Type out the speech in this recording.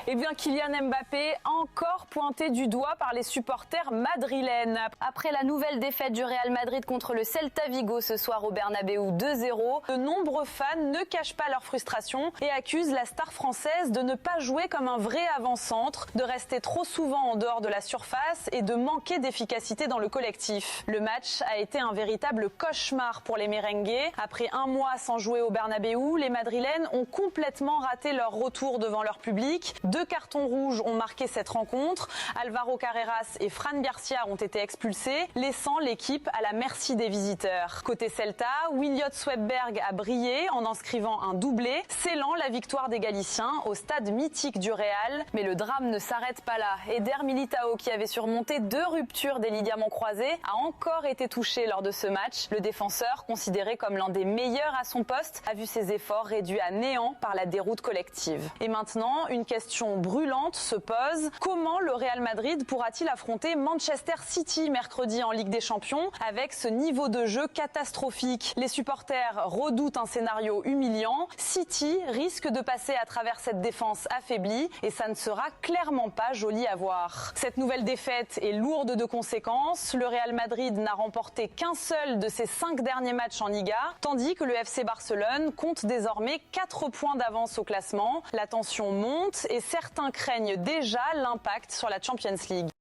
Eh bien, Kylian Mbappé, encore pointé du doigt par les supporters madrilènes. Après la nouvelle défaite du Real Madrid contre le Celta Vigo ce soir au Bernabéu 2-0, de nombreux fans ne cachent pas leur frustration et accusent la star française de ne pas jouer comme un vrai avant-centre, de rester trop souvent en dehors de la surface et de manquer d'efficacité dans le collectif. Le match a été un véritable cauchemar pour les merengues. Après un mois sans jouer au Bernabéu, les madrilènes ont complètement raté leur retour devant leur public. 2 cartons rouges ont marqué cette rencontre. Alvaro Carreras et Fran Garcia ont été expulsés, laissant l'équipe à la merci des visiteurs. Côté Celta, Williot Swedberg a brillé en inscrivant un doublé, scellant la victoire des Galiciens au stade mythique du Real. Mais le drame ne s'arrête pas là. Eder Militao, qui avait surmonté 2 ruptures des ligaments croisés, a encore été touché lors de ce match. Le défenseur, considéré comme l'un des meilleurs à son poste, a vu ses efforts réduits à néant par la déroute collective. Et maintenant, une question brûlante se pose. Comment le Real Madrid pourra-t-il affronter Manchester City mercredi en Ligue des Champions avec ce niveau de jeu catastrophique? Les supporters redoutent un scénario humiliant. City risque de passer à travers cette défense affaiblie et ça ne sera clairement pas joli à voir. Cette nouvelle défaite est lourde de conséquences. Le Real Madrid n'a remporté qu'un seul de ses 5 derniers matchs en Liga, tandis que le FC Barcelone compte désormais 4 points d'avance au classement. La tension monte et certains craignent déjà l'impact sur la Champions League.